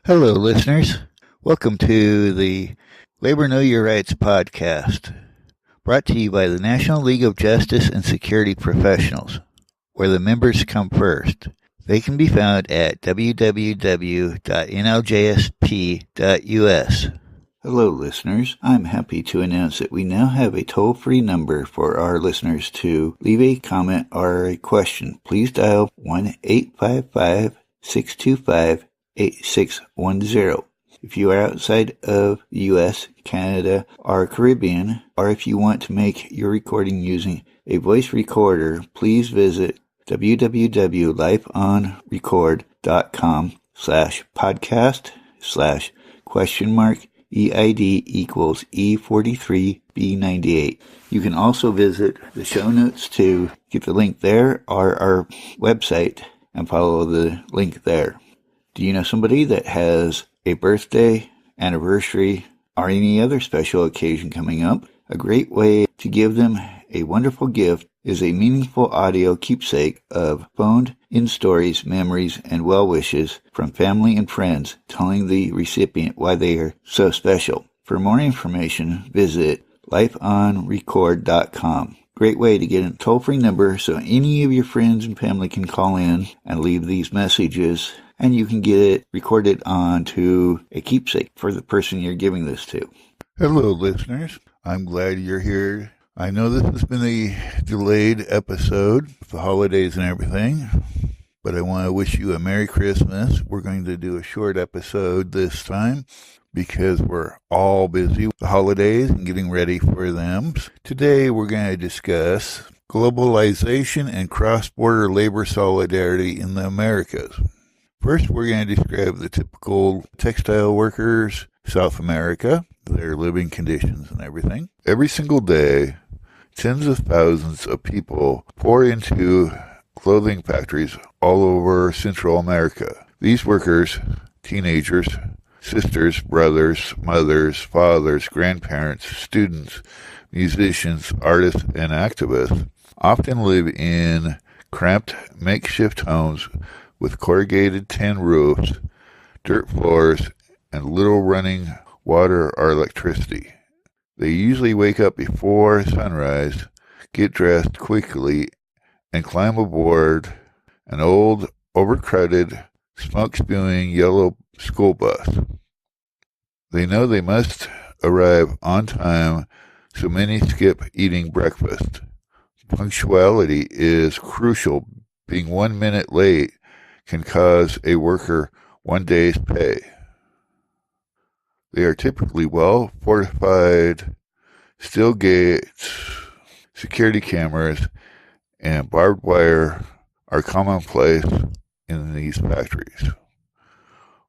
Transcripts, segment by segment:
Hello, listeners. Welcome to the Labor Know Your Rights podcast, brought to you by the National League of Justice and Security Professionals, where the members come first. They can be found at www.nljsp.us. Hello, listeners. I'm happy to announce that we now have a toll-free number for our listeners to leave a comment or a question. Please dial 1-855-625-8610. If you are outside of the U.S., Canada, or Caribbean, or if you want to make your recording using a voice recorder, please visit www.liveonrecord.com/podcast/?EID equals E43B98. You can also visit the show notes to get the link there or our website and follow the link there. Do you know somebody that has a birthday, anniversary, or any other special occasion coming up? A great way to give them a wonderful gift is a meaningful audio keepsake of phoned-in stories, memories, and well wishes from family and friends telling the recipient why they are so special. For more information, visit lifeonrecord.com. Great way to get a toll-free number so any of your friends and family can call in and leave these messages, and you can get it recorded onto a keepsake for the person you're giving this to. Hello, listeners. I'm glad you're here. I know this has been a delayed episode with the holidays and everything, but I want to wish you a Merry Christmas. We're going to do a short episode this time because we're all busy with the holidays and getting ready for them. Today we're going to discuss globalization and cross-border labor solidarity in the Americas. First, we're going to describe the typical textile workers, South America, their living conditions and everything. Every single day, tens of thousands of people pour into clothing factories all over Central America. These workers, teenagers, sisters, brothers, mothers, fathers, grandparents, students, musicians, artists, and activists often live in cramped makeshift homes with corrugated tin roofs, dirt floors, and little running water or electricity. They usually wake up before sunrise, get dressed quickly, and climb aboard an old, overcrowded, smoke-spewing yellow school bus. They know they must arrive on time, so many skip eating breakfast. Punctuality is crucial. Being 1 minute late can cause a worker 1 day's pay. They are typically well-fortified. Steel gates, security cameras, and barbed wire are commonplace in these factories.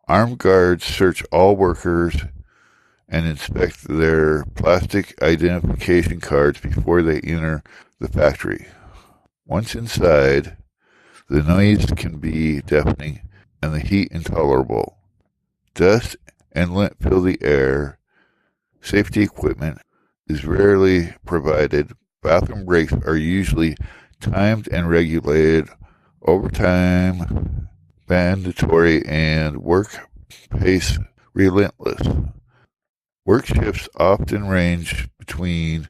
Armed guards search all workers and inspect their plastic identification cards before they enter the factory. Once inside, the noise can be deafening and the heat intolerable. Dust and lint fill the air. Safety equipment is rarely provided. Bathroom breaks are usually timed and regulated. Overtime mandatory and work pace relentless. Work shifts often range between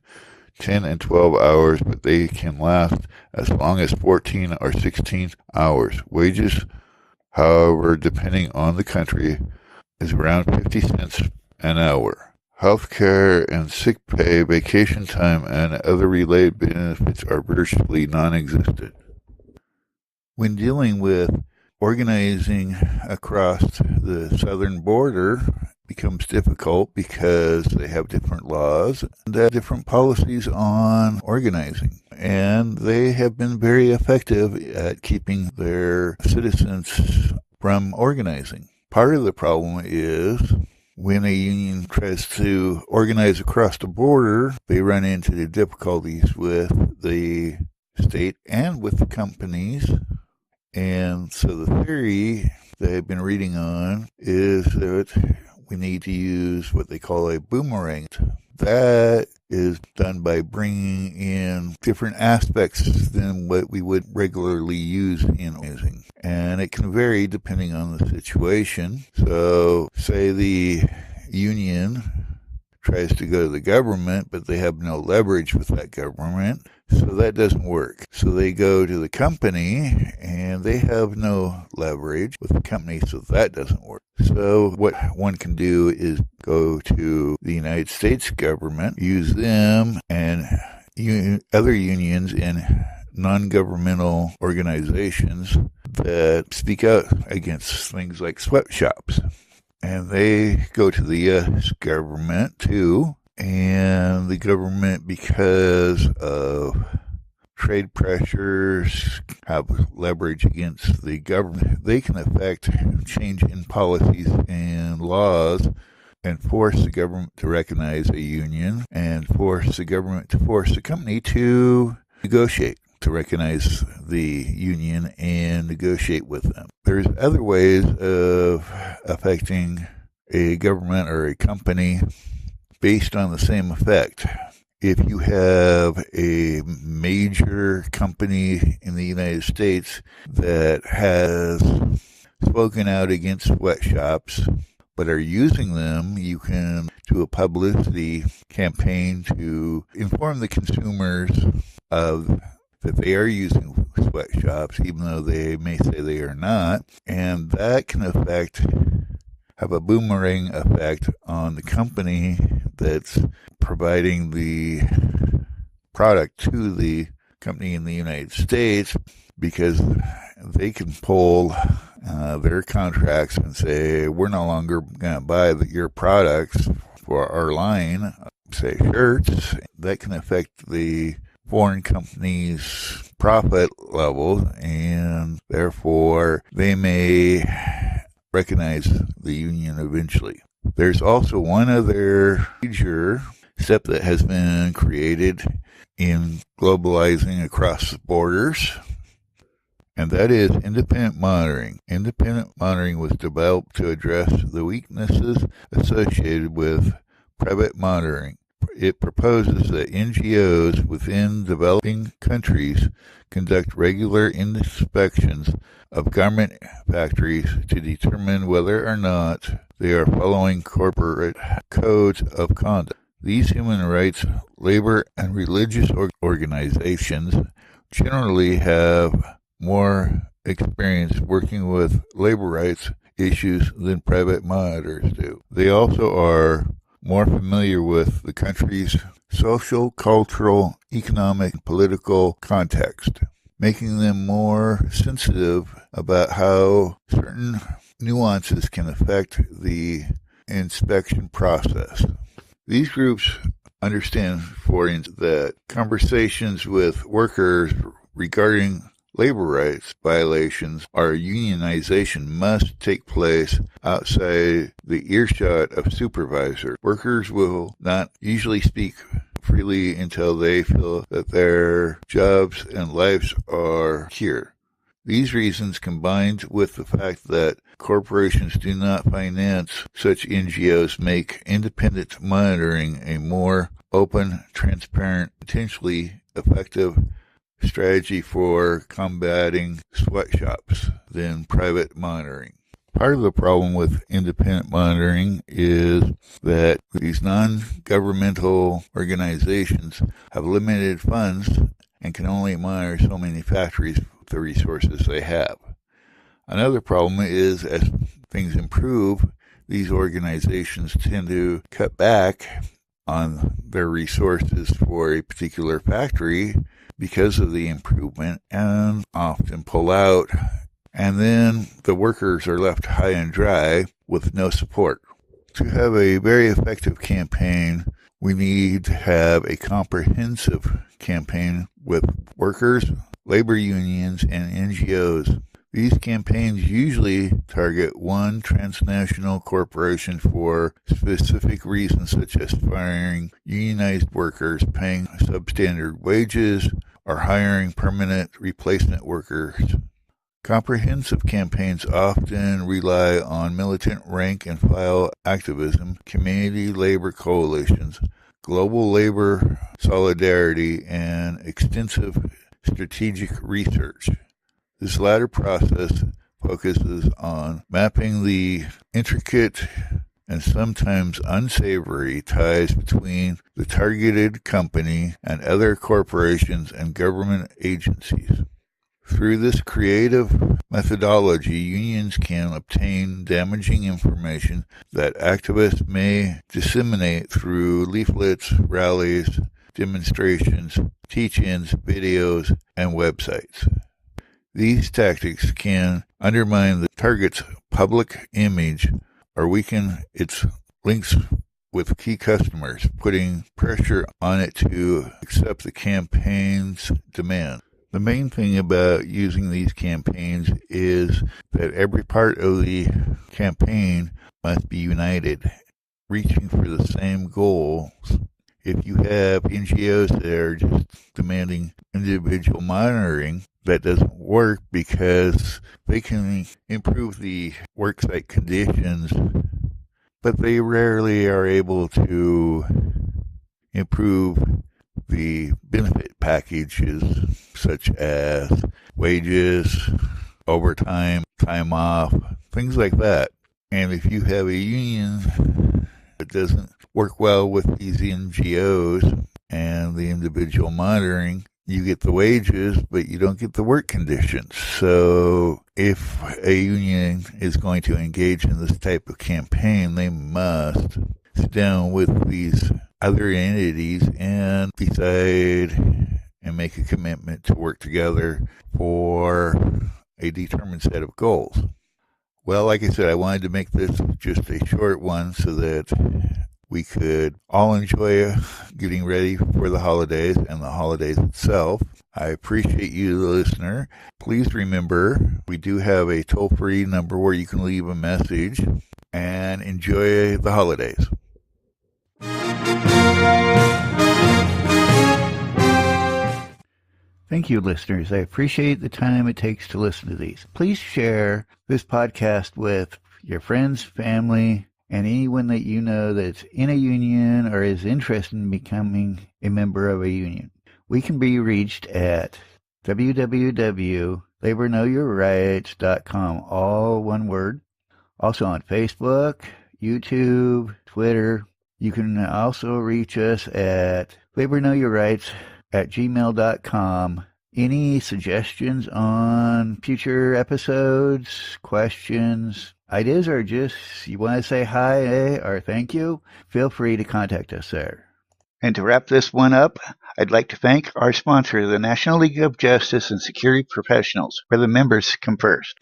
10 and 12 hours, but they can last as long as 14 or 16 hours. Wages, however, depending on the country, is around 50 cents an hour. Healthcare and sick pay, vacation time, and other related benefits are virtually non-existent. When dealing with organizing across the southern border becomes difficult because they have different laws and different policies on organizing. And they have been very effective at keeping their citizens from organizing. Part of the problem is when a union tries to organize across the border, they run into the difficulties with the state and with the companies. And so the theory that I've been reading on is that we need to use what they call a boomerang That is done by bringing in different aspects than what we would regularly use in organizing. And it can vary depending on the situation. So, say the union tries to go to the government, but they have no leverage with that government. So that doesn't work. So they go to the company and they have no leverage with the company, so that doesn't work. So what one can do is go to the United States government, use them and other unions and non-governmental organizations that speak out against things like sweatshops. And they go to the U.S. government too. And the government, because of trade pressures, have leverage against the government. They can affect change in policies and laws and force the government to recognize a union and force the government to force the company to negotiate to recognize the union and negotiate with them. There's other ways of affecting a government or a company based on the same effect. If you have a major company in the United States that has spoken out against sweatshops but are using them, you can do a publicity campaign to inform the consumers of that they are using sweatshops, even though they may say they are not, and that can have a boomerang effect on the company that's providing the product to the company in the United States, because they can pull their contracts and say, we're no longer going to buy your products for our line, say shirts. That can affect the foreign company's profit level, and therefore they may recognize the union eventually. There's also one other major step that has been created in globalizing across the borders, and that is independent monitoring. Independent monitoring was developed to address the weaknesses associated with private monitoring. It proposes that NGOs within developing countries conduct regular inspections of garment factories to determine whether or not they are following corporate codes of conduct. These human rights, labor, and religious organizations generally have more experience working with labor rights issues than private monitors do. They also are more familiar with the country's social, cultural, economic, and political context, making them more sensitive about how certain nuances can affect the inspection process. These groups understand, for instance, that conversations with workers regarding labor rights violations or unionization must take place outside the earshot of supervisors. Workers will not usually speak freely until they feel that their jobs and lives are secure. These reasons, combined with the fact that corporations do not finance such NGOs, make independent monitoring a more open, transparent, potentially effective strategy for combating sweatshops than private monitoring. Part of the problem with independent monitoring is that these non-governmental organizations have limited funds and can only monitor so many factories with the resources they have. Another problem is, as things improve, these organizations tend to cut back on their resources for a particular factory because of the improvement and often pull out, and then the workers are left high and dry with no support. To have a very effective campaign, we need to have a comprehensive campaign with workers, labor unions, and NGOs. These campaigns usually target one transnational corporation for specific reasons, such as firing unionized workers, paying substandard wages, or hiring permanent replacement workers. Comprehensive campaigns often rely on militant rank-and-file activism, community labor coalitions, global labor solidarity, and extensive strategic research. This latter process focuses on mapping the intricate and sometimes unsavory ties between the targeted company and other corporations and government agencies. Through this creative methodology, unions can obtain damaging information that activists may disseminate through leaflets, rallies, demonstrations, teach-ins, videos, and websites. These tactics can undermine the target's public image or weaken its links with key customers, putting pressure on it to accept the campaign's demand. The main thing about using these campaigns is that every part of the campaign must be united, reaching for the same goals. If you have NGOs that are just demanding individual monitoring, that doesn't work because they can improve the worksite conditions, but they rarely are able to improve the benefit packages such as wages, overtime, time off, things like that. And if you have a union that doesn't work well with these NGOs and the individual monitoring, you get the wages, but you don't get the work conditions. So if a union is going to engage in this type of campaign, they must sit down with these other entities and decide and make a commitment to work together for a determined set of goals. Well, like I said, I wanted to make this just a short one so that we could all enjoy getting ready for the holidays and the holidays itself. I appreciate you, the listener. Please remember, we do have a toll-free number where you can leave a message, and enjoy the holidays. Thank you, listeners. I appreciate the time it takes to listen to these. Please share this podcast with your friends, family, and anyone that you know that's in a union or is interested in becoming a member of a union. We can be reached at www.laborknowyourrights.com, all one word. Also on Facebook, YouTube, Twitter. You can also reach us at laborknowyourrights@gmail.com. Any suggestions on future episodes, questions, ideas, or just you want to say hi or thank you, feel free to contact us there. And to wrap this one up, I'd like to thank our sponsor, the National League of Justice and Security Professionals, where the members come first.